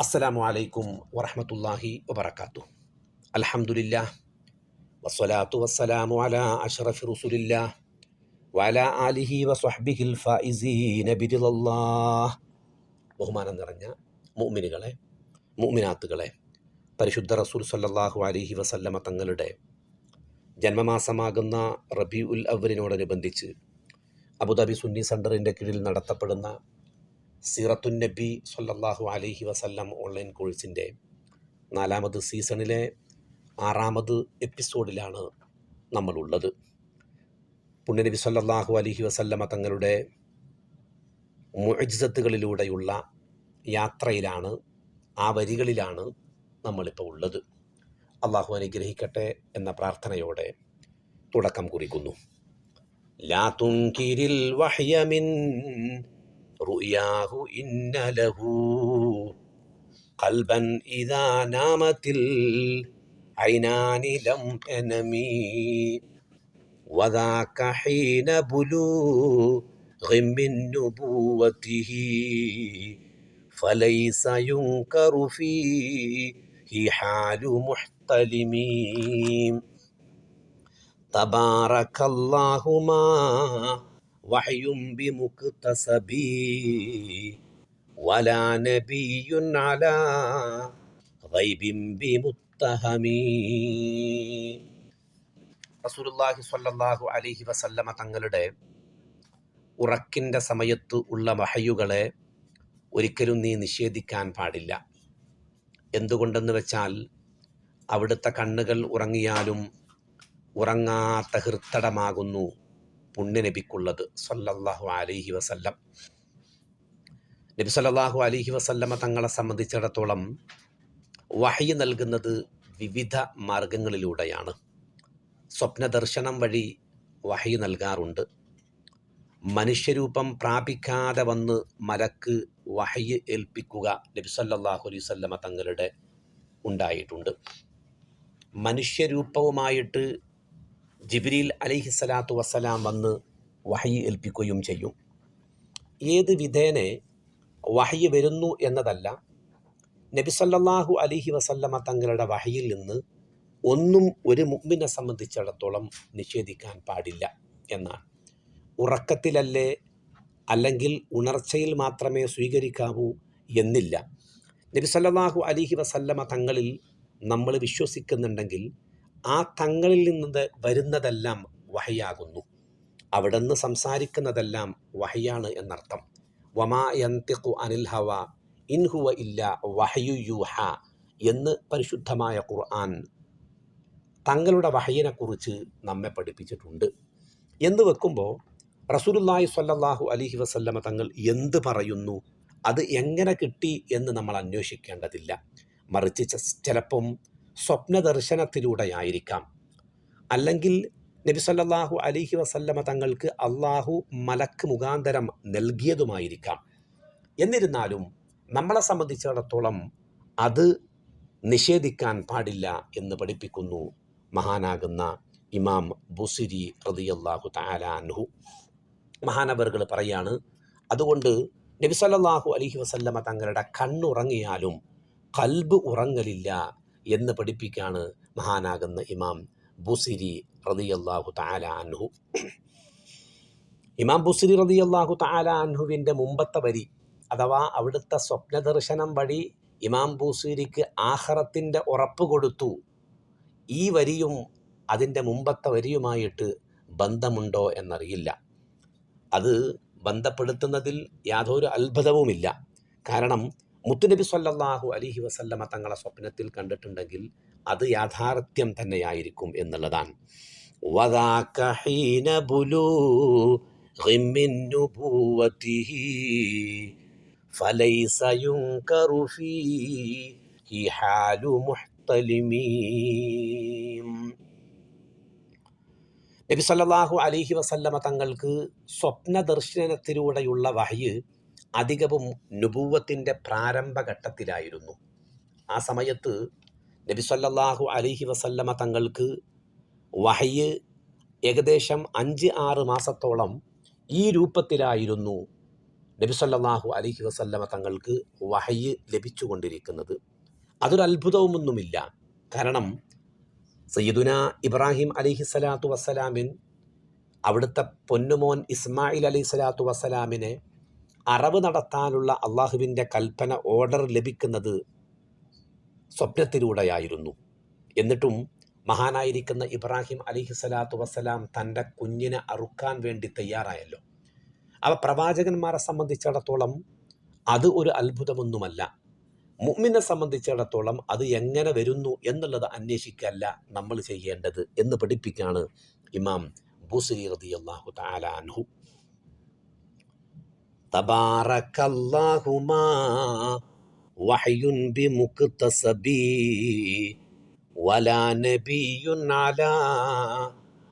അസ്സലാമു അലൈക്കും വറഹ്മത്തുള്ളാഹി വബറകാതുഹു. അൽഹംദുലില്ലാഹ് വസ്സലാത്തു വസ്സലാമു അലാ അഷ്റഫി റസൂലില്ലാഹ് വഅലാ ആലിഹി വസ്വഹ്ബിഹിൽ ഫായിസീന ബിറിളല്ലാഹ്. ബഹുമാനം നിറഞ്ഞ മുഅ്മിനുകളെ, മുഅ്മിനാത്തുകളെ, പരിശുദ്ധ റസൂൽ സ്വല്ലല്ലാഹു അലൈഹി വസല്ലമ തങ്ങളുടെ ജന്മമാസമാകുന്ന റബീഉൽ അവ്വലിനോടനുബന്ധിച്ച് അബുദാബി സുന്നി സെൻ്ററിൻ്റെ കീഴിൽ നടത്തപ്പെടുന്ന സീറത്തുൻ നബി സ്വല്ലല്ലാഹു അലൈഹി വസല്ലം ഓൺലൈൻ കോഴ്സിൻ്റെ 4ാമത് സീസണിലെ 6ാമത് എപ്പിസോഡിലാണ് നമ്മളുള്ളത്. പുണ്യനബി സ്വല്ലല്ലാഹു അലൈഹി വസല്ലമ തങ്ങളുടെ മുഅ്ജിസത്തുകളിലൂടെയുള്ള യാത്രയിലാണ്, ആ വരികളിലാണ് നമ്മളിപ്പോൾ ഉള്ളത്. അള്ളാഹു അനുഗ്രഹിക്കട്ടെ എന്ന പ്രാർത്ഥനയോടെ തുടക്കം കുറിക്കുന്നു. ലാ തുൻകിരിൽ വഹ്യ മിൻ رؤياه إن له قلبا إذا نامت العينان لم تنمي وذاك حين بلوغ من نبوته فليس ينكر فيه حال محتلم تبارك الله ما وحي بمكتسبي ولا نبي على غيب بمتهمي. റസൂലുള്ളാഹി സ്വല്ലല്ലാഹു അലൈഹി വസല്ലമ തങ്ങളുടെ ഉറക്കിൻ്റെ സമയത്ത് ഉള്ള വഹയുകളെ ഒരിക്കലും നീ നിഷേധിക്കാൻ പാടില്ല. എന്തുകൊണ്ടെന്ന് വെച്ചാൽ അവിടുത്തെ കണ്ണുകൾ ഉറങ്ങിയാലും ഉറങ്ങാത്ത ഹൃത്തടമാകുന്നു പുണ്യനബിക്കുള്ളത് സ്വല്ലല്ലാഹു അലൈഹി വസല്ലം. നബി സ്വല്ലല്ലാഹു അലൈഹി വസല്ലമ തങ്ങളെ സംബന്ധിച്ചിടത്തോളം വഹയി നൽകുന്നത് വിവിധ മാർഗങ്ങളിലൂടെയാണ്. സ്വപ്നദർശനം വഴി വഹയി നൽകാറുണ്ട്. മനുഷ്യരൂപം പ്രാപിക്കാതെ വന്ന് മലക്ക് വഹയി ഏൽപ്പിക്കുക നബി സ്വല്ലല്ലാഹു അലൈഹി വസല്ലമ തങ്ങളുടെ ഉണ്ടായിട്ടുണ്ട്. മനുഷ്യരൂപവുമായിട്ട് ജിബ്രീൽ അലൈഹിസ്സലാത്തു വസ്സലാം വന്ന് വഹയി ഏൽപ്പിക്കുകയും ചെയ്യും. ഏത് വിധേനെ വഹയി വരുന്നു എന്നതല്ല, നബി സല്ലല്ലാഹു അലൈഹി വസല്ലമ തങ്ങളുടെ വഹയിൽ നിന്ന് ഒന്നും ഒരു മുഅ്മിനെ സംബന്ധിച്ചിടത്തോളം നിഷേധിക്കാൻ പാടില്ല എന്നാണ്. ഉറക്കത്തിലല്ലേ, അല്ലെങ്കിൽ ഉണർച്ചയിൽ മാത്രമേ സ്വീകരിക്കാവൂ എന്നില്ല. നബി സല്ലല്ലാഹു അലൈഹി വസല്ലമ തങ്ങളിൽ നമ്മൾ വിശ്വസിക്കുന്നുണ്ടെങ്കിൽ ആ തങ്ങളിൽ നിന്ന് വരുന്നതെല്ലാം വഹയാകുന്നു. അവിടെ നിന്ന് സംസാരിക്കുന്നതെല്ലാം വഹയാണ് എന്നർത്ഥം. വമാ യന്തിഖു അനിൽ ഹവ ഇൻ ഹുവ ഇല്ല വഹയു യൂഹ എന്ന് പരിശുദ്ധമായ ഖുർആൻ തങ്ങളുടെ വഹയിനെക്കുറിച്ച് നമ്മെ പഠിപ്പിച്ചിട്ടുണ്ട്. എന്ന് വെക്കുമ്പോൾ റസൂലുള്ളാഹി സ്വല്ലല്ലാഹു അലൈഹി വസല്ലമ തങ്ങൾ എന്ത് പറയുന്നു, അത് എങ്ങനെ കിട്ടി എന്ന് നമ്മൾ അന്വേഷിക്കേണ്ടതില്ല. മറിച്ച് ചിലപ്പം സ്വപ്നദർശനത്തിലൂടെയായിരിക്കാം, അല്ലെങ്കിൽ നബി സല്ലല്ലാഹു അലൈഹി വസല്ലമ തങ്ങൾക്ക് അള്ളാഹു മലക്ക് മുഖാന്തരം നൽകിയതുമായിരിക്കാം. എന്നിരുന്നാലും നമ്മളെ സംബന്ധിച്ചിടത്തോളം അത് നിഷേധിക്കാൻ പാടില്ല എന്ന് പഠിപ്പിക്കുന്നു മഹാനാകുന്ന ഇമാം ബുസിരി റളിയല്ലാഹു തആല അൻഹു. മഹാനവറുകൾ പറയാണ്, അതുകൊണ്ട് നബി സല്ലല്ലാഹു അലൈഹി വസല്ലമ തങ്ങളുടെ കണ്ണുറങ്ങിയാലും ഖൽബ് ഉറങ്ങലില്ല എന്ന് പഠിപ്പിക്കാണ് മഹാനാകുന്ന ഇമാം ബുസിരി റളിയല്ലാഹു തആല അൻഹു. ഇമാം ബുസിരി റളിയല്ലാഹു തആല അൻഹുവിൻ്റെ മുമ്പത്തെ വരി, അഥവാ അവിടുത്തെ സ്വപ്നദർശനം വഴി ഇമാം ബുസിരിക്ക് ആഖിറത്തിൻ്റെ ഉറപ്പ് കൊടുത്തു, ഈ വരിയും അതിൻ്റെ മുമ്പത്തെ വരിയുമായിട്ട് ബന്ധമുണ്ടോ എന്നറിയില്ല. അത് ബന്ധപ്പെടുത്തുന്നതിൽ യാതൊരു അത്ഭുതവുമില്ല. കാരണം മുത്തുനബി സ്വല്ലല്ലാഹു അലൈഹി വസല്ലമ തങ്ങളെ സ്വപ്നത്തിൽ കണ്ടിട്ടുണ്ടെങ്കിൽ അത് യാഥാർത്ഥ്യം തന്നെയായിരിക്കും എന്നുള്ളതാണ്. വദാക ഹീന ബുലൂഗി മിൻ നുബുവതിഹി ഫലൈസ യുൻകറു ഫീഹി ഹാലു മുഹ്തലിമീ. നബി സല്ലല്ലാഹു അലൈഹി വസല്ലമ തങ്ങൾക്ക് സ്വപ്നദർശനത്തിലൂടെയുള്ള വഹയ് അധികവും നുബുവത്തിൻ്റെ പ്രാരംഭഘട്ടത്തിലായിരുന്നു. ആ സമയത്ത് നബി സല്ലല്ലാഹു അലൈഹി വസല്ലമ തങ്ങൾക്ക് വഹയ് ഏകദേശം 5-6 മാസത്തോളം ഈ രൂപത്തിലായിരുന്നു നബി സല്ലല്ലാഹു അലൈഹി വസല്ലമ തങ്ങൾക്ക് വഹയ്യ് ലഭിച്ചുകൊണ്ടിരിക്കുന്നത്. അതൊരു അത്ഭുതവുമൊന്നുമില്ല. കാരണം സയ്യിദുന ഇബ്രാഹിം അലൈഹിസ്സലാത്തു വസ്സലാമിൻ അവിടുത്തെ പൊന്നുമോൻ ഇസ്മായിൽ അലൈഹിസ്സലാത്തു വസ്സലാമിനെ അറവ് നടത്താനുള്ള അള്ളാഹുവിൻ്റെ കൽപ്പന ഓർഡർ ലഭിക്കുന്നത് സ്വപ്നത്തിലൂടെയായിരുന്നു. എന്നിട്ടും മഹാനായിരിക്കുന്ന ഇബ്രാഹിം അലൈഹിസ്സലാത്തു വസ്സലാം തൻ്റെ കുഞ്ഞിനെ അറുക്കാൻ വേണ്ടി തയ്യാറായല്ലോ. അവ പ്രവാചകന്മാരെ സംബന്ധിച്ചിടത്തോളം അത് ഒരു അത്ഭുതമൊന്നുമല്ല. മുഅ്മിനെ സംബന്ധിച്ചിടത്തോളം അത് എങ്ങനെ വരുന്നു എന്നുള്ളത് അന്വേഷിക്കല്ല നമ്മൾ ചെയ്യേണ്ടത് എന്ന് പഠിപ്പിക്കുകയാണ് ഇമാം ബൂസരി റളിയല്ലാഹു തആല അൻഹു. തബാറകല്ലാഹു മാ വഹ്യുൻ ബിമുക്തസബി വലാ നബിയുൻ അലാ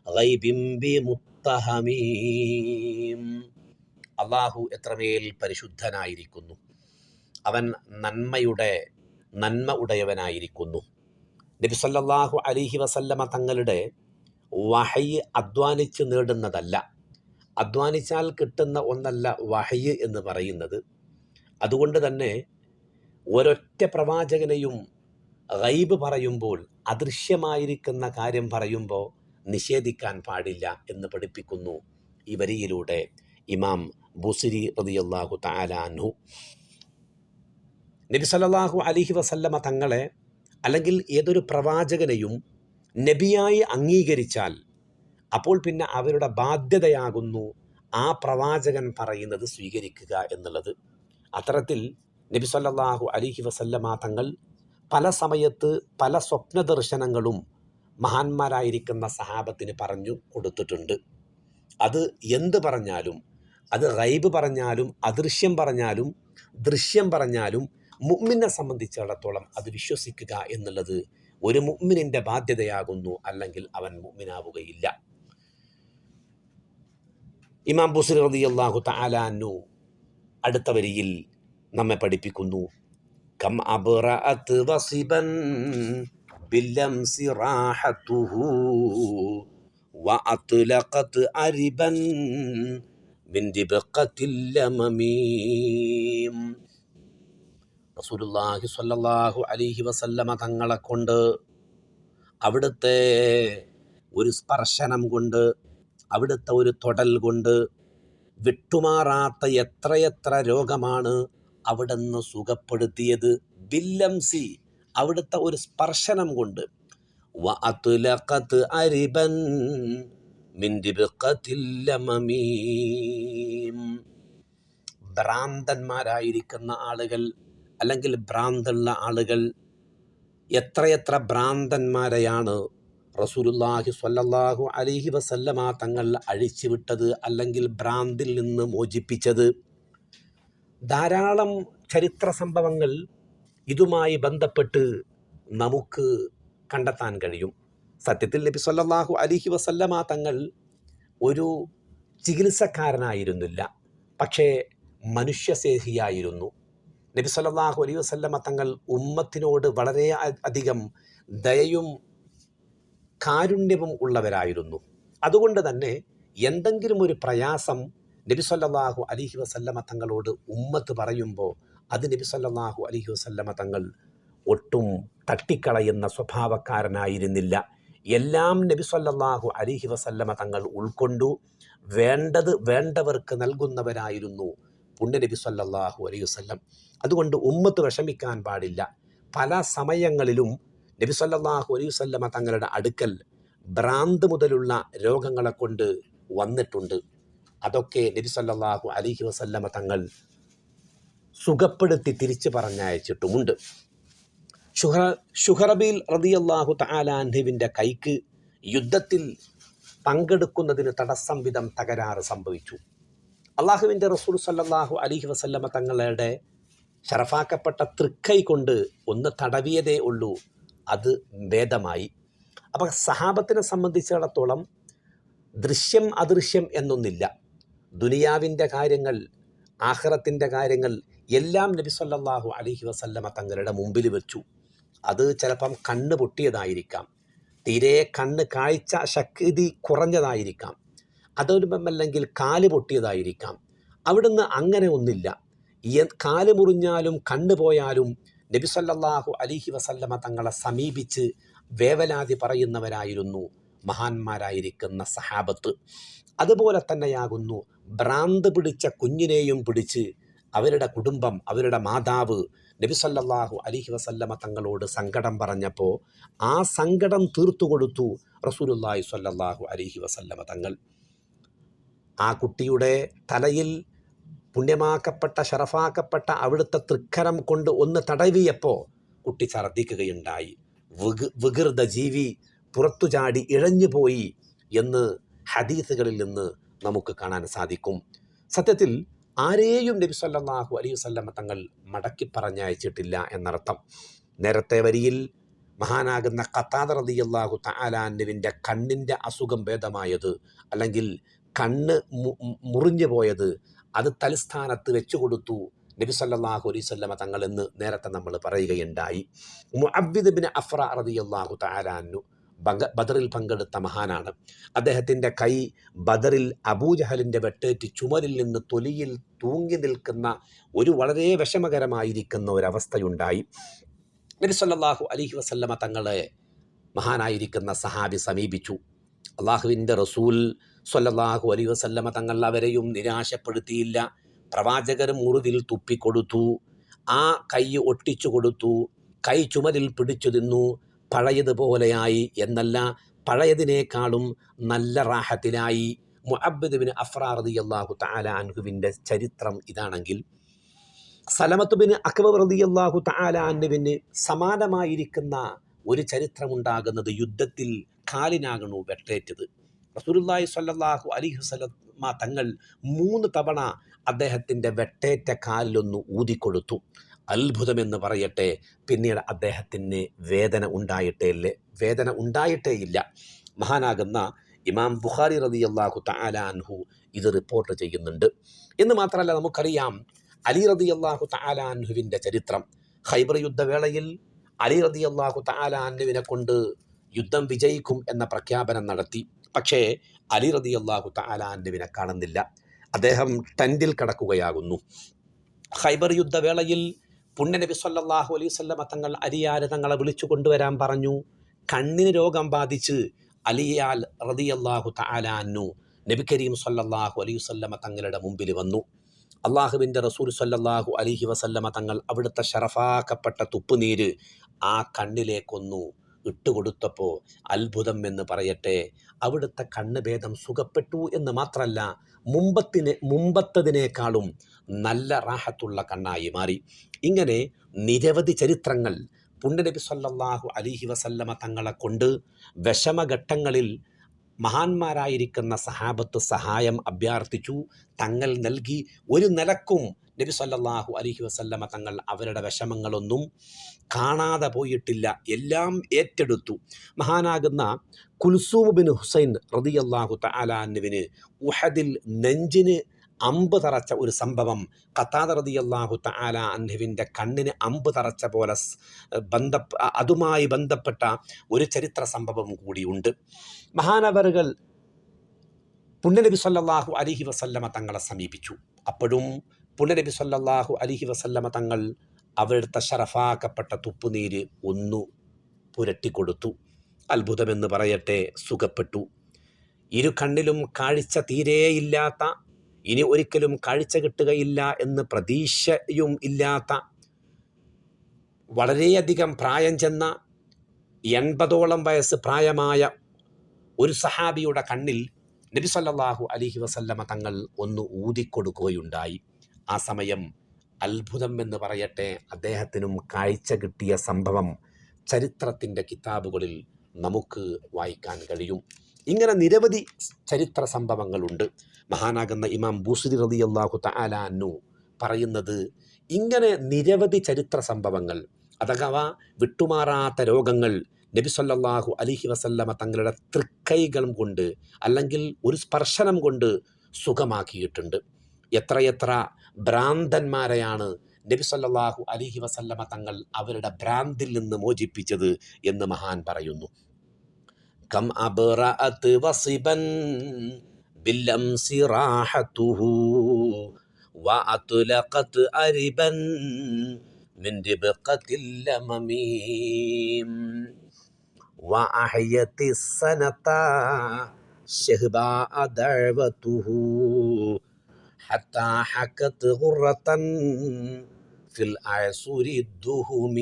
ഗൈബിൻ ബിമുത്തഹമീം. അല്ലാഹു എത്രമേൽ പരിശുദ്ധനായിരിക്കുന്നു. അവൻ നന്മ ഉടയവനായിരിക്കുന്നു. നബി സല്ലല്ലാഹു അലൈഹി വസല്ലമ തങ്ങളുടെ വഹയ്യ് അധ്വാനിച്ച് നേടുന്നതല്ല. അധ്വാനിച്ചാൽ കിട്ടുന്ന ഒന്നല്ല വഹയ്യ് എന്ന് പറയുന്നത്. അതുകൊണ്ട് തന്നെ ഒരൊറ്റ പ്രവാചകനെയും ഗൈബ് പറയുമ്പോൾ, അദൃശ്യമായിരിക്കുന്ന കാര്യം പറയുമ്പോൾ നിഷേധിക്കാൻ പാടില്ല എന്ന് പഠിപ്പിക്കുന്നു ഈ വരിയിലൂടെ ഇമാം ബൂസരി റളിയല്ലാഹു തആല അൻഹു. നബി സല്ലല്ലാഹു അലൈഹി വസല്ലമ തങ്ങളെ അല്ലെങ്കിൽ ഏതൊരു പ്രവാചകനെയും നബിയായി അംഗീകരിച്ചാൽ അപ്പോൾ പിന്നെ അവരുടെ ബാധ്യതയാകുന്നു ആ പ്രവാചകൻ പറയുന്നത് സ്വീകരിക്കുക എന്നുള്ളത്. അത്തരത്തിൽ നബി സല്ലല്ലാഹു അലൈഹി വസല്ലമ തങ്ങൾ പല സമയത്ത് പല സ്വപ്ന ദർശനങ്ങളും മഹാന്മാരായിരിക്കുന്ന സഹാബത്തിന് പറഞ്ഞു കൊടുത്തിട്ടുണ്ട്. അത് എന്ത് പറഞ്ഞാലും, അത് ഗൈബ് പറഞ്ഞാലും അദൃശ്യം പറഞ്ഞാലും ദൃശ്യം പറഞ്ഞാലും മുഅ്മിനെ സംബന്ധിച്ചിടത്തോളം അത് വിശ്വസിക്കുക എന്നുള്ളത് ഒരു മുഅ്മിനിൻ്റെ ബാധ്യതയാകുന്നു. അല്ലെങ്കിൽ അവൻ മുഅ്മിനാവുകയില്ല. ഇമാം ബുസ്രി റളിയല്ലാഹു തആല അൻഹു അടുത്ത വരിയിൽ നമ്മെ പഠിപ്പിക്കുന്നു, കം അബ്റഅത് വസിബൻ ബില്ലംസി റാഹതുഹു വഅത്ലഖത് അരിബൻ മിൻ ദിബ്ഖത്തിൽ ലമമീം. റസൂലുള്ളാഹി സ്വല്ലല്ലാഹു അലൈഹി വസല്ലമ തങ്ങളെ കൊണ്ട്, അവിടുത്തെ ഒരു സ്പർശനം കൊണ്ട്, അവിടുത്തെ ഒരു തൊടൽ കൊണ്ട് വിട്ടുമാറാത്ത എത്രയെത്ര രോഗമാണ് അവിടുന്ന് സുഖപ്പെടുത്തിയത്. ബില്ലംസി, അവിടുത്തെ ഒരു സ്പർശനം കൊണ്ട്. വഅത്ലഖത് അരിബൻ മിൻ ദിബ്ഖത്തിൽ ലമമീം. ഭ്രാന്തന്മാരായിരിക്കുന്ന ആളുകൾ അല്ലെങ്കിൽ ഭ്രാന്തുള്ള ആളുകൾ എത്രയെത്ര ഭ്രാന്തന്മാരെയാണ് റസൂലുള്ളാഹി സ്വല്ലല്ലാഹു അലൈഹി വസല്ലമ തങ്ങൾ അഴിച്ചുവിട്ടത് അല്ലെങ്കിൽ ഭ്രാന്തിൽ നിന്ന് മോചിപ്പിച്ചത്. ധാരാളം ചരിത്ര സംഭവങ്ങൾ ഇതുമായി ബന്ധപ്പെട്ട് നമുക്ക് കണ്ടെത്താൻ കഴിയും. സത്യത്തിൽ നബി സ്വല്ലല്ലാഹു അലൈഹി വസല്ലമ തങ്ങൾ ഒരു ചികിത്സക്കാരനായിരുന്നില്ല, പക്ഷേ മനുഷ്യസ്നേഹിയായിരുന്നു. നബി സല്ലല്ലാഹു അലൈഹി വസല്ലമ തങ്ങൾ ഉമ്മത്തിനോട് വളരെ അധികം ദയയും കാരുണ്യവും ഉള്ളവരായിരുന്നു. അതുകൊണ്ട് തന്നെ എന്തെങ്കിലും ഒരു പ്രയാസം നബി സല്ലല്ലാഹു അലൈഹി വസല്ലമ തങ്ങളോട് ഉമ്മത്ത് പറയുമ്പോൾ അത് നബി സല്ലല്ലാഹു അലൈഹി വസല്ലമ തങ്ങൾ ഒട്ടും തട്ടിക്കളയുന്ന സ്വഭാവക്കാരനായിരുന്നില്ല. എല്ലാം നബി സല്ലല്ലാഹു അലൈഹി വസല്ലമ തങ്ങൾ ഉൾക്കൊണ്ടു വേണ്ടത് വേണ്ടവർക്ക് നൽകുന്നവരായിരുന്നു പുണ്യ നബി സല്ലല്ലാഹു അലൈഹി വസല്ലം. അതുകൊണ്ട് ഉമ്മത്ത് വിഷമിക്കാൻ പാടില്ല. പല സമയങ്ങളിലും നബി സല്ലല്ലാഹു അലൈഹി വസല്ലമ തങ്ങളുടെ അടുക്കൽ ഭ്രാന്ത് മുതലുള്ള രോഗങ്ങളെ കൊണ്ട് വന്നിട്ടുണ്ട്. അതൊക്കെ നബി സല്ലല്ലാഹു അലൈഹി വസല്ലമ തങ്ങൾ സുഖപ്പെടുത്തി തിരിച്ചു പറഞ്ഞയച്ചിട്ടുമുണ്ട്. ശുഹറബീൽ റളിയല്ലാഹു തആല അൻഹുവിൻ്റെ കൈക്ക് യുദ്ധത്തിൽ പങ്കെടുക്കുന്നതിന് തടസ്സം വിധം തകരാറ് സംഭവിച്ചു. അള്ളാഹുവിൻ്റെ റസൂൽ സല്ലല്ലാഹു അലൈഹി വസല്ലമ തങ്ങളുടെ ശറഫാക്കപ്പെട്ട തൃക്കൈ കൊണ്ട് ഒന്ന് തടവിയതേ ഉള്ളൂ, അത് ഭേദമായി. അപ്പോൾ സഹാബത്തിനെ സംബന്ധിച്ചിടത്തോളം ദൃശ്യം അദൃശ്യം എന്നൊന്നില്ല. ദുനിയാവിൻ്റെ കാര്യങ്ങൾ, ആഖിറത്തിൻ്റെ കാര്യങ്ങൾ എല്ലാം നബി സല്ലല്ലാഹു അലൈഹി വസല്ലമ തങ്ങളുടെ മുമ്പിൽ വെച്ചു. അത് ചിലപ്പം കണ്ണ് പൊട്ടിയതായിരിക്കാം, തീരെ കണ്ണ് കാഴ്ച ശക്തി കുറഞ്ഞതായിരിക്കാം, അതൊരുമല്ലെങ്കിൽ കാല് പൊട്ടിയതായിരിക്കാം, അവിടുന്ന് അങ്ങനെ ഒന്നില്ല. കാല് മുറിഞ്ഞാലും കണ്ണുപോയാലും നബി സല്ലല്ലാഹു അലൈഹി വസല്ലമ തങ്ങളെ സമീപിച്ച് വേവലാതി പറയുന്നവരായിരുന്നു മഹാന്മാരായിരിക്കുന്ന സഹാബത്ത്. അതുപോലെ തന്നെയാകുന്നു ഭ്രാന്ത് പിടിച്ച കുഞ്ഞിനെയും പിടിച്ച് അവരുടെ കുടുംബം, അവരുടെ മാതാവ് നബി സല്ലല്ലാഹു അലൈഹി വസല്ലമ തങ്ങളോട് സങ്കടം പറഞ്ഞപ്പോൾ ആ സങ്കടം തീർത്തു കൊടുത്തു റസൂലുള്ളാഹി സ്വല്ലല്ലാഹു അലൈഹി വസല്ലമ തങ്ങൾ. ആ കുട്ടിയുടെ തലയിൽ പുണ്യമാക്കപ്പെട്ട ഷറഫാക്കപ്പെട്ട അവിടുത്തെ തൃക്കരം കൊണ്ട് ഒന്ന് തടവിയപ്പോൾ കുട്ടി ഛർദ്ദിക്കുകയുണ്ടായി. വികൃത ജീവി പുറത്തു ചാടി ഇഴഞ്ഞുപോയി എന്ന് ഹദീസുകളിൽ നിന്ന് നമുക്ക് കാണാൻ സാധിക്കും. സത്യത്തിൽ ആരെയും നബി സല്ലല്ലാഹു അലൈഹി വസല്ലമ തങ്ങൾ മടക്കി പറഞ്ഞയച്ചിട്ടില്ല എന്നർത്ഥം. നേരത്തെ വരിയിൽ മഹാനാകുന്ന ഖത്താദ റളിയല്ലാഹു തആല അൻഹുവിൻ്റെ കണ്ണിൻ്റെ അസുഖം ഭേദമായത്, അല്ലെങ്കിൽ കണ്ണ് മുറിഞ്ഞു പോയത്, അത് തലസ്ഥാനത്ത് വെച്ചു കൊടുത്തു നബി സല്ലല്ലാഹു അലൈഹി വസല്ലമ തങ്ങൾ എന്ന് നേരത്തെ നമ്മൾ പറയുകയുണ്ടായി. മുഅവ്വിദ് ഇബ്നു അഫ്ര റളിയല്ലാഹു തആല അൻഹു ബദറിൽ പങ്കെടുത്ത മഹാനാണ്. അദ്ദേഹത്തിൻ്റെ കൈ ബദറിൽ അബൂജഹലിൻ്റെ വെട്ടേറ്റ് ചുമരിൽ നിന്ന് തൊലിയിൽ തൂങ്ങി നിൽക്കുന്ന ഒരു വളരെ വിഷമകരമായിരിക്കുന്ന ഒരവസ്ഥയുണ്ടായി. നബി സല്ലല്ലാഹു അലൈഹി വസല്ലമ തങ്ങളെ മഹാനായിരിക്കുന്ന സഹാബി സമീപിച്ചു. അള്ളാഹുവിൻ്റെ റസൂൽ സ്വല്ലല്ലാഹു അലൈഹി വസല്ലമ തങ്ങൾ അവരെയും നിരാശപ്പെടുത്തിയില്ല. പ്രവാചകർ മുറിവിൽ തുപ്പിക്കൊടുത്തു, ആ കൈ ഒട്ടിച്ചു കൊടുത്തു, കൈ ചുമരിൽ പിടിച്ചു തിന്നു, പഴയതുപോലെയായി എന്നല്ല, പഴയതിനേക്കാളും നല്ല റാഹത്തിലായി. മുഅവ്വിദ് ഇബ്നു അഫ്ര റളിയല്ലാഹു തആല അൻഹുവിൻ്റെ ചരിത്രം ഇതാണെങ്കിൽ, സലമത്ത് ബിൻ അക്വ റളിയല്ലാഹു തആല അൻഹുവിന് സമാനമായിരിക്കുന്ന ഒരു ചരിത്രമുണ്ടാകുന്നത് യുദ്ധത്തിൽ കാലിനാകണു വെട്ടേറ്റത്. റസൂലുള്ളാഹി സ്വല്ലല്ലാഹു അലൈഹി വസല്ലമ തങ്ങൾ 3 തവണ അദ്ദേഹത്തിൻ്റെ വെട്ടേറ്റ കാലിലൊന്ന് ഊതിക്കൊടുത്തു. അത്ഭുതമെന്ന് പറയട്ടെ, പിന്നീട് അദ്ദേഹത്തിന് വേദന ഉണ്ടായിട്ടേയില്ല. മഹാനാകുന്ന ഇമാം ബുഖാരി റളിയല്ലാഹു തആല അൻഹു ഇത് റിപ്പോർട്ട് ചെയ്യുന്നുണ്ട്. എന്ന് മാത്രമല്ല, നമുക്കറിയാം അലി റളിയല്ലാഹു തആല അൻഹുവിൻ്റെ ചരിത്രം. ഖൈബർ യുദ്ധവേളയിൽ അലി റളിയല്ലാഹു തആല അൻഹുവിനെ കൊണ്ട് യുദ്ധം വിജയിക്കും എന്ന പ്രഖ്യാപനം നടത്തി. പക്ഷേ അലി റളിയല്ലാഹു തആല അൻഹുവിനെ കാണുന്നില്ല. അദ്ദേഹം ടെൻറ്റിൽ കിടക്കുകയാകുന്നു. ഖൈബർ യുദ്ധവേളയിൽ പുണ്യനബി സ്വല്ലല്ലാഹു അലൈഹി വസല്ലമ തങ്ങൾ അലിയാരെ തങ്ങളെ വിളിച്ചു കൊണ്ടുവരാൻ പറഞ്ഞു. കണ്ണിന് രോഗം ബാധിച്ച് അലിയാൽ റളിയല്ലാഹു തആല അൻഹു നബി കരീം സ്വല്ലല്ലാഹു അലൈഹി വസല്ലമ തങ്ങളുടെ മുമ്പിൽ വന്നു. അള്ളാഹുവിൻ്റെ റസൂൽ സ്വല്ലല്ലാഹു അലൈഹി വസല്ലമ തങ്ങൾ അവിടുത്തെ ഷറഫാക്കപ്പെട്ട തുപ്പുനീര് ആ കണ്ണിലേക്കൊന്നു ഇട്ടുകൊടുത്തപ്പോൾ അത്ഭുതം എന്ന് പറയട്ടെ, അവിടുത്തെ കണ്ണുഭേദം സുഖപ്പെട്ടു എന്ന് മാത്രമല്ല, മുമ്പത്തതിനേക്കാളും നല്ല റാഹത്തുള്ള കണ്ണായി മാറി. ഇങ്ങനെ നിരവധി ചരിത്രങ്ങൾ പുണ്യനബി സ്വല്ലല്ലാഹു അലൈഹി വസല്ലമ തങ്ങളെ കൊണ്ട് വിഷമഘട്ടങ്ങളിൽ മഹാന്മാരായിരിക്കുന്ന സഹാബത്ത് സഹായം അഭ്യർത്ഥിച്ചു. തങ്ങൾ നൽകി. ഒരു നിലക്കും നബി സല്ലല്ലാഹു അലൈഹി വസല്ലമ തങ്ങൾ അവരുടെ വിഷമങ്ങളൊന്നും കാണാതെ പോയിട്ടില്ല, എല്ലാം ഏറ്റെടുത്തു. മഹാനാകുന്ന കുൽസൂം ബിൻ ഹുസൈൻ റളിയല്ലാഹു തആല അൻഹുവിന് ഉഹദിൽ നെഞ്ചിന് അമ്പ് തറച്ച ഒരു സംഭവം, ഖത്താദ റളിയല്ലാഹു തആല അൻഹുവിൻ്റെ കണ്ണിന് അമ്പ് തറച്ച പോലെ അതുമായി ബന്ധപ്പെട്ട ഒരു ചരിത്ര സംഭവം കൂടിയുണ്ട്. മഹാനവറുകൾ പുണ്യനബി സ്വല്ലല്ലാഹു അലൈഹി വസല്ലമ തങ്ങളെ സമീപിച്ചു. അപ്പോഴും പുണ്യനബി സ്വല്ലല്ലാഹു അലൈഹി വസല്ലമ തങ്ങൾ അവിടുത്തെ ഷറഫാക്കപ്പെട്ട തുപ്പുനീര് ഒന്നു പുരട്ടിക്കൊടുത്തു. അത്ഭുതമെന്ന് പറയട്ടെ, സുഖപ്പെട്ടു. ഇരു കണ്ണിലും കാഴ്ച തീരെയില്ലാത്ത, ഇനി ഒരിക്കലും കാഴ്ച കിട്ടുകയില്ല എന്ന് പ്രതീക്ഷയും ഇല്ലാത്ത, വളരെയധികം പ്രായം ചെന്ന 80ഓളം വയസ്സ് പ്രായമായ ഒരു സഹാബിയുടെ കണ്ണിൽ നബി സല്ലല്ലാഹു അലൈഹി വസല്ലമ തങ്ങൾ ഒന്ന് ഊതിക്കൊടുക്കുകയുണ്ടായി. ആ സമയം അത്ഭുതം എന്ന് പറയട്ടെ, അദ്ദേഹത്തിനും കാഴ്ച കിട്ടിയ സംഭവം ചരിത്രത്തിൻ്റെ കിതാബുകളിൽ നമുക്ക് വായിക്കാൻ കഴിയും. ഇങ്ങനെ നിരവധി ചരിത്ര സംഭവങ്ങളുണ്ട്. മഹാനാകുന്ന ഇമാം ബൂസരി റളിയല്ലാഹു തആല അൻഹു പറയുന്നത്, ഇങ്ങനെ നിരവധി ചരിത്ര സംഭവങ്ങൾ അഥവാ വിട്ടുമാറാത്ത രോഗങ്ങൾ നബി സല്ലല്ലാഹു അലൈഹി വസല്ലമ തങ്ങളുടെ തൃക്കൈകൾ കൊണ്ട് അല്ലെങ്കിൽ ഒരു സ്പർശനം കൊണ്ട് സുഖമാക്കിയിട്ടുണ്ട്. എത്രയെത്ര ഭ്രാന്തന്മാരെയാണ് നബി സല്ലല്ലാഹു അലൈഹി വസല്ലമ തങ്ങൾ അവരുടെ ഭ്രാന്തിൽ നിന്ന് മോചിപ്പിച്ചത് എന്ന് മഹാൻ പറയുന്നു. കം അബ്റഅത് വസിബൻ ബില്ലംസി റാഹതുഹു وأطلقت أربا من ربقة اللمم وأحيت السنة شهباء دعوته حتى حكت غرة في الأعصر الدهم.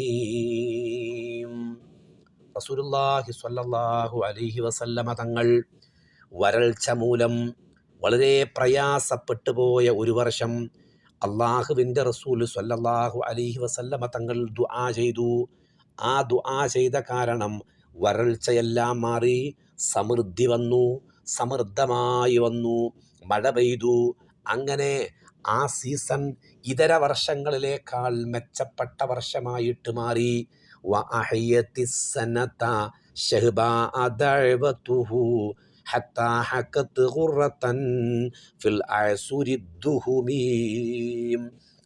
റസൂലുള്ളാഹി സ്വല്ലല്ലാഹു അലൈഹി വസല്ലമ തങ്ങൾ വരൾച്ച മൂലം വളരെ പ്രയാസപ്പെട്ടു പോയ ഒരു വർഷം അള്ളാഹുവിൻ്റെ റസൂൽ സ്വല്ലല്ലാഹു അലൈഹി വസല്ലമ തങ്ങൾ ദുആ ചെയ്തു. ആ ദുആ ചെയ്ത കാരണം വരൾച്ചയെല്ലാം മാറി സമൃദ്ധി വന്നു, സമൃദ്ധമായി വന്നു, മഴ പെയ്തു. അങ്ങനെ ആ സീസൺ ഇതര വർഷങ്ങളിലേക്കാൾ മെച്ചപ്പെട്ട വർഷമായിട്ട് മാറി. وأحيت السنة شهباء دعوته حتى حكت غرة في الأعصر الدهم.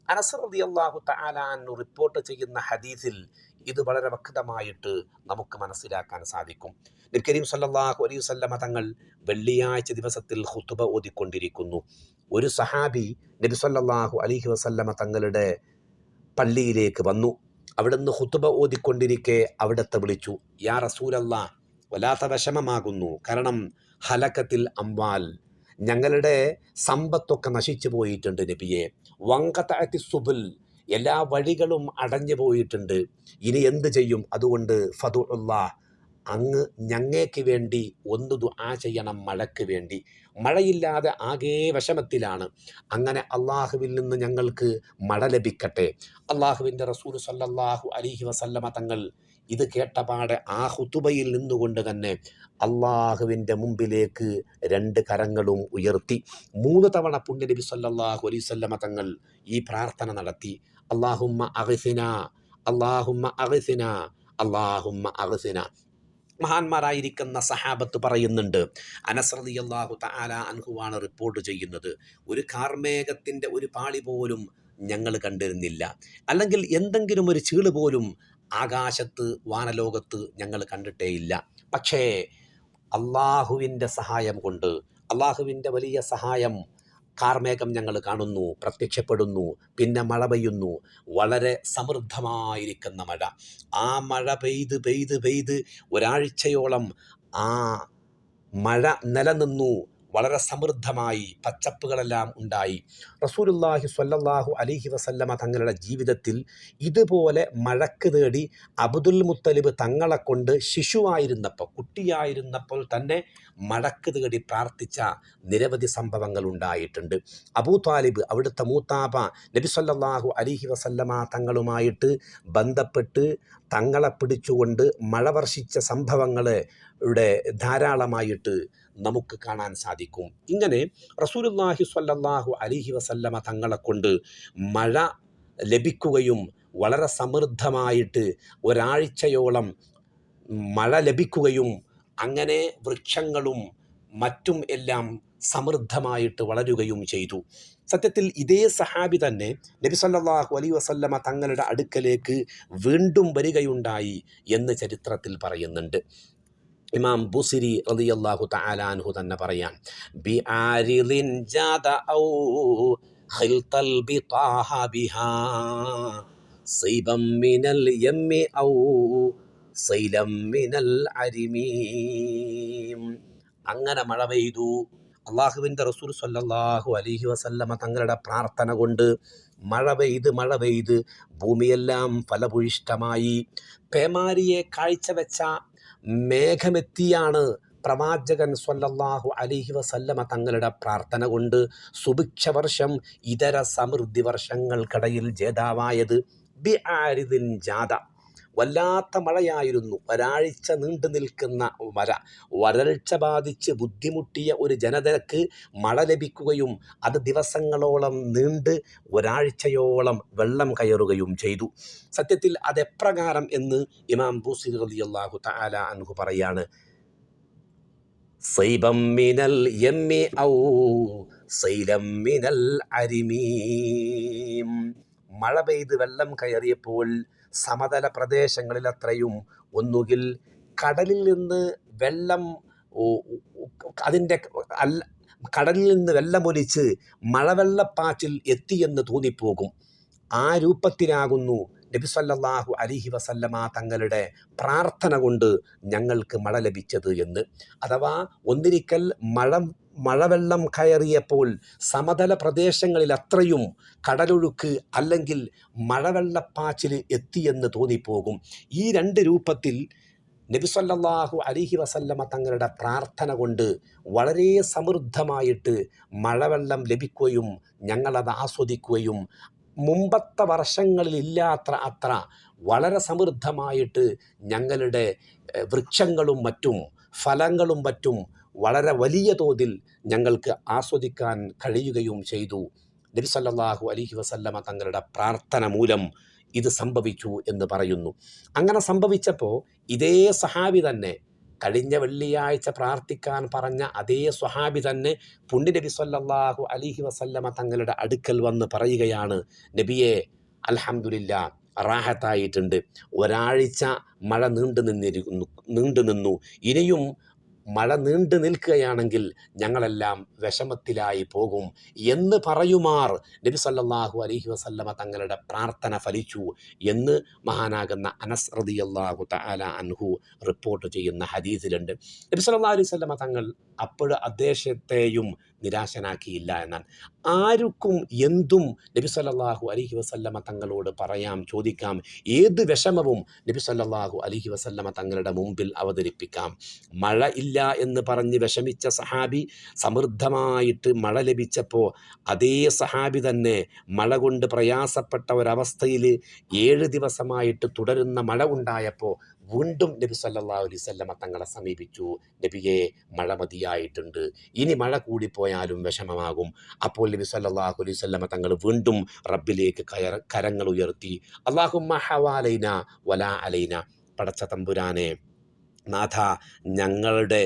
അനസ് റളിയല്ലാഹു തആല അൻഹു റിപ്പോർട്ട് ചെയ്യുന്ന ഹദീസിൽ ഇത് വളരെ വ്യക്തമായിട്ട് നമുക്ക് മനസ്സിലാക്കാൻ സാധിക്കും. നബി കരീം സല്ലല്ലാഹു അലൈഹി വസല്ലമ തങ്ങൾ വെള്ളിയാഴ്ച ദിവസത്തിൽ ഖുതുബ ഓതിക്കൊണ്ടിരിക്കുന്നു. ഒരു സഹാബി നബി സല്ലല്ലാഹു അലൈഹി വസല്ലമ തങ്ങളുടെ പള്ളിയിലേക്ക് വന്നു. അവിടുന്ന് ഖുതുബ ഓതിക്കൊണ്ടിരിക്കെ അവിടത്തെ വിളിച്ചു, യാ റസൂലല്ലാ, വല്ലാത്ത വിഷമമാകുന്നു. കാരണം ഹലക്കത്തിൽ അംവാൽ, ഞങ്ങളുടെ സമ്പത്തൊക്കെ നശിച്ചു പോയിട്ടുണ്ട് നബിയെ. വങ്കതഅത്തി സുബുൽ, എല്ലാ വഴികളും അടഞ്ഞു പോയിട്ടുണ്ട്. ഇനി എന്ത് ചെയ്യും? അതുകൊണ്ട് ഫദുല്ലാഹ്, അങ്ങ് ഞങ്ങൾക്ക് വേണ്ടി ഒന്ന് ദുആ ചെയ്യണം, മഴയ്ക്ക് വേണ്ടി. മഴയില്ലാതെ ആകെ വിഷമത്തിലാണ്. അങ്ങനെ അള്ളാഹുവിൽ നിന്ന് ഞങ്ങൾക്ക് മഴ ലഭിക്കട്ടെ. അള്ളാഹുവിൻ്റെ റസൂൽ സല്ലല്ലാഹു അലൈഹി വസല്ലമ തങ്ങൾ ഇത് കേട്ടപാടെ ആ ഖുതുബയിൽ നിന്നുകൊണ്ട് തന്നെ അള്ളാഹുവിൻ്റെ മുമ്പിലേക്ക് രണ്ട് കരങ്ങളും ഉയർത്തി 3 തവണ പുണ്യനബി സല്ലല്ലാഹു അലൈഹി വസല്ലമ തങ്ങൾ ഈ പ്രാർത്ഥന നടത്തി. അല്ലാഹുമ്മ അഗ്സിന, അല്ലാഹുമ്മ അഗ്സിന, അല്ലാഹുമ്മ അഗ്സിന. മഹാന്മാരായിരിക്കുന്ന സഹാബത്ത് പറയുന്നുണ്ട്, അനസ് റളിയല്ലാഹു തആല അൻഹുവാണ് റിപ്പോർട്ട് ചെയ്യുന്നത്, ഒരു കാർമേഘത്തിൻ്റെ ഒരു പാളി പോലും ഞങ്ങൾ കണ്ടിരുന്നില്ല, അല്ലെങ്കിൽ എന്തെങ്കിലും ഒരു ചീള് പോലും ആകാശത്ത് വാനലോകത്ത് ഞങ്ങൾ കണ്ടിട്ടേയില്ല. പക്ഷേ അള്ളാഹുവിൻ്റെ സഹായം കൊണ്ട്, അള്ളാഹുവിൻ്റെ വലിയ സഹായം, കാർമേഘം ഞങ്ങൾ കാണുന്നു, പ്രത്യക്ഷപ്പെടുന്നു, പിന്നെ മഴ പെയ്യുന്നു, വളരെ സമൃദ്ധമായിരിക്കുന്ന മഴ. ആ മഴ പെയ്ത് പെയ്ത് പെയ്ത് ഒരാഴ്ചയോളം ആ മഴ നിലനിന്നു, വളരെ സമൃദ്ധമായി, പച്ചപ്പുകളെല്ലാം ഉണ്ടായി. റസൂലുള്ളാഹി സ്വല്ലല്ലാഹു അലൈഹി വസല്ലമ തങ്ങളുടെ ജീവിതത്തിൽ ഇതുപോലെ മഴക്ക് തേടി അബ്ദുൽ മുത്തലിബ് തങ്ങളെ കൊണ്ട് ശിശുവായിരുന്നപ്പോൾ, കുട്ടിയായിരുന്നപ്പോൾ തന്നെ മഴക്ക് തേടി പ്രാർത്ഥിച്ച നിരവധി സംഭവങ്ങൾ ഉണ്ടായിട്ടുണ്ട്. അബൂ ത്വാലിബ്, അവിടുത്തെ മൂത്താപ്പ, നബി സല്ലല്ലാഹു അലൈഹി വസല്ലമ തങ്ങളുമായിട്ട് ബന്ധപ്പെട്ട് തങ്ങളെ പിടിച്ചുകൊണ്ട് മഴ വർഷിച്ച സംഭവങ്ങളുടെ ധാരാളമായിട്ട് നമുക്ക് കാണാൻ സാധിക്കും. ഇങ്ങനെ റസൂലുള്ളാഹി സ്വല്ലല്ലാഹു അലൈഹി വസല്ലമ തങ്ങളെ കൊണ്ട് മഴ ലഭിക്കുകയും വളരെ സമൃദ്ധമായിട്ട് ഒരാഴ്ചയോളം മഴ ലഭിക്കുകയും അങ്ങനെ വൃക്ഷങ്ങളും മറ്റും എല്ലാം സമൃദ്ധമായിട്ട് വളരുകയും ചെയ്തു. സത്യത്തിൽ ഇതേ സഹാബി തന്നെ നബി സല്ലല്ലാഹു അലൈഹി വസല്ലമ തങ്ങളുടെ അടുക്കലേക്ക് വീണ്ടും വരികയുണ്ടായി എന്ന് ചരിത്രത്തിൽ പറയുന്നുണ്ട്. ഇമാം ബുസിരി റളിയല്ലാഹു തആല അൻഹു തന്നെ പറയാൻ, ബിആരിളിൻ ജാദ ഔ ഖിൽതൽ ബിതാഹ ബിഹാ സൈബം മിനൽ യമ്മി ഔ സൈലം മിനൽ അരിമീം. അങ്ങനെ മഴ പെയ്തു. അള്ളാഹുവിൻ്റെ റസൂൽ സ്വല്ലല്ലാഹു അലൈഹി വസല്ലമ തങ്ങളുടെ പ്രാർത്ഥന കൊണ്ട് മഴ പെയ്ത് ഭൂമിയെല്ലാം ഫലഭൂയിഷ്ഠമായി. പേമാരിയെ കാഴ്ചവെച്ച മേഘമെത്തിയാണ് പ്രവാചകൻ സ്വല്ലല്ലാഹു അലൈഹി വസല്ലമ തങ്ങളുടെ പ്രാർത്ഥന കൊണ്ട് സുഭിക്ഷ വർഷം ഇതര സമൃദ്ധി വർഷങ്ങൾക്കിടയിൽ ജേതാവായത്. ബിആരിദിൻ ജാദ, വല്ലാത്ത മഴയായിരുന്നു, ഒരാഴ്ച നീണ്ടു നിൽക്കുന്ന മഴ. വരൾച്ച ബാധിച്ച് ബുദ്ധിമുട്ടിയ ഒരു ജനതയ്ക്ക് മഴ ലഭിക്കുകയും അത് ദിവസങ്ങളോളം നീണ്ട് ഒരാഴ്ചയോളം വെള്ളം കയറുകയും ചെയ്തു. സത്യത്തിൽ അതെപ്രകാരം എന്ന് ഇമാം ബൂസിരി റളിയല്ലാഹു തആല അൻഹു പറയാണ്, സൈബം മിനൽ യമ്മി ഔ സൈലം മിനൽ അരിമീം. മഴ പെയ്ത് വെള്ളം കയറിയപ്പോൾ സമതല പ്രദേശങ്ങളിലത്രയും ഒന്നുകിൽ കടലിൽ നിന്ന് വെള്ളം അതിൻ്റെ കടലിൽ നിന്ന് വെള്ളമൊലിച്ച് മഴവെള്ളപ്പാച്ചിൽ എത്തിയെന്ന് തോന്നിപ്പോകും. ആ രൂപത്തിലാകുന്നു നബി സല്ലല്ലാഹു അലൈഹി വസല്ലമ തങ്ങളുടെ പ്രാർത്ഥന കൊണ്ട് ഞങ്ങൾക്ക് മഴ ലഭിച്ചത് എന്ന്. അഥവാ ഒന്നിരിക്കൽ മഴവെള്ളം കയറിയപ്പോൾ സമതല പ്രദേശങ്ങളിൽ അത്രയും കടലൊഴുക്ക് അല്ലെങ്കിൽ മഴവെള്ളപ്പാച്ചിൽ എത്തിയെന്ന് തോന്നിപ്പോകും. ഈ രണ്ട് രൂപത്തിൽ നബി സല്ലല്ലാഹു അലൈഹി വസല്ലമ തങ്ങളുടെ പ്രാർത്ഥന കൊണ്ട് വളരെ സമൃദ്ധമായിട്ട് മഴവെള്ളം ലഭിക്കുകയും ഞങ്ങളത് ആസ്വദിക്കുകയും മുമ്പത്തെ വർഷങ്ങളിലില്ലാത്ത അത്ര വളരെ സമൃദ്ധമായിട്ട് ഞങ്ങളുടെ വൃക്ഷങ്ങളും മറ്റും ഫലങ്ങളും മറ്റും വളരെ വലിയ തോതിൽ ഞങ്ങൾക്ക് ആസ്വദിക്കാൻ കഴിയുകയും ചെയ്തു. നബി സല്ലല്ലാഹു അലൈഹി വസല്ലമ തങ്ങളുടെ പ്രാർത്ഥന മൂലം ഇത് സംഭവിച്ചു എന്ന് പറയുന്നു. അങ്ങനെ സംഭവിച്ചപ്പോൾ ഇതേ സഹാബി തന്നെ കഴിഞ്ഞ വെള്ളിയാഴ്ച പ്രാർത്ഥിക്കാൻ പറഞ്ഞ അതേ സ്വഹാബി തന്നെ പുണ്യ നബി സല്ലല്ലാഹു അലൈഹി വസല്ലമ തങ്ങളുടെ അടുക്കൽ വന്ന് പറയുകയാണ്, നബിയെ അൽഹംദുലില്ലാ റാഹത്തായിട്ടുണ്ട്, ഒരാഴ്ച മഴ നീണ്ടു നിന്നു, ഇനിയും മഴ നീണ്ടു നിൽക്കുകയാണെങ്കിൽ ഞങ്ങളെല്ലാം വിഷമത്തിലായി പോകും എന്ന് പറയുമാർ നബി സല്ലല്ലാഹു അലൈഹി വസല്ലമ തങ്ങളുടെ പ്രാർത്ഥന ഫലിച്ചു എന്ന് മഹാനാകുന്ന അനസ് റളിയല്ലാഹു തആല അൻഹു റിപ്പോർട്ട് ചെയ്യുന്ന ഹദീസിലുണ്ട്. നബി സല്ലല്ലാഹു അലൈഹി വസല്ലമ തങ്ങൾ അപ്പോൾ അദ്ദേഹത്തെയും നിരാശനാക്കിയില്ല. എന്നാൽ ആർക്കും എന്തും നബി സല്ലല്ലാഹു അലൈഹി വസല്ലമ തങ്ങളോട് പറയാം, ചോദിക്കാം. ഏത് വിഷമവും നബി സല്ലല്ലാഹു അലൈഹി വസല്ലമ തങ്ങളുടെ മുമ്പിൽ അവതരിപ്പിക്കാം. മഴ ഇല്ല എന്ന് പറഞ്ഞ് വിഷമിച്ച സഹാബി സമൃദ്ധമായിട്ട് മഴ ലഭിച്ചപ്പോൾ അതേ സഹാബി തന്നെ മഴ കൊണ്ട് പ്രയാസപ്പെട്ട ഒരവസ്ഥയിൽ 7 ദിവസമായിട്ട് തുടരുന്ന മഴ ഉണ്ടായപ്പോൾ വീണ്ടും നബി സല്ലല്ലാഹു അലൈഹി വസല്ലമ തങ്ങളെ സമീപിച്ചു. നബിയെ മഴ മതിയായിട്ടുണ്ട്, ഇനി മഴ കൂടിപ്പോയാലും വിഷമമാകും. അപ്പോൾ നബി സല്ലല്ലാഹു അലൈഹി വസല്ലമ തങ്ങൾ വീണ്ടും റബ്ബിലേക്ക് കരങ്ങൾ ഉയർത്തി, അല്ലാഹുമ്മ ഹവാലൈന വലാ അലൈന, പടച്ച തമ്പുരാനെ നാഥ ഞങ്ങളുടെ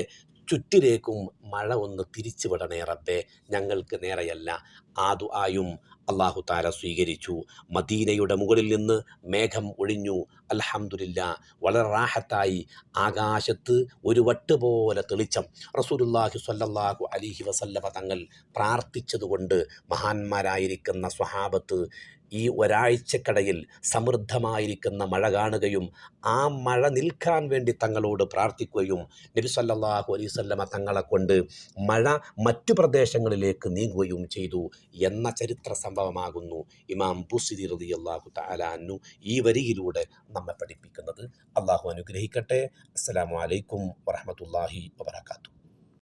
ചുറ്റിലേക്കും മഴ ഒന്ന് തിരിച്ചു വിടണേ റബ്ബേ, ഞങ്ങൾക്ക് നേരെയല്ല. ആ ദുആയും അല്ലാഹു തആല സ്വീകരിച്ചു. മദീനയുടെ മുകളിൽ നിന്ന് മേഘം ഒഴിഞ്ഞു. അൽഹംദുലില്ലാ വളരെ റാഹത്തായി. ആകാശത്ത് ഒരു വട്ടുപോലെ തെളിച്ചം. റസൂലുള്ളാഹി സ്വല്ലല്ലാഹു അലൈഹി വസല്ലമ തങ്ങൾ പ്രാർത്ഥിച്ചതുകൊണ്ട് മഹാന്മാരായിരിക്കുന്ന സ്വഹാബത്ത് ഈ ഒരാഴ്ചക്കടയിൽ സമൃദ്ധമായിരിക്കുന്ന മഴ കാണുകയും ആ മഴ നിൽക്കാൻ വേണ്ടി തങ്ങളോട് പ്രാർത്ഥിക്കുകയും നബി സല്ലല്ലാഹു അലൈഹി വസല്ലമ തങ്ങളെ കൊണ്ട് മഴ മറ്റു പ്രദേശങ്ങളിലേക്ക് നീങ്ങുകയും ചെയ്തു എന്ന ചരിത്ര സംഭവമാകുന്നു ഇമാം ബുസ്രി റളിയല്ലാഹു തആല അൻഹു ഈ വരിയിലൂടെ നമ്മെ പഠിപ്പിക്കുന്നത്. അള്ളാഹു അനുഗ്രഹിക്കട്ടെ. അസ്സലാമു അലൈക്കും വറഹ്മത്തുള്ളാഹി വബറകാതുഹു.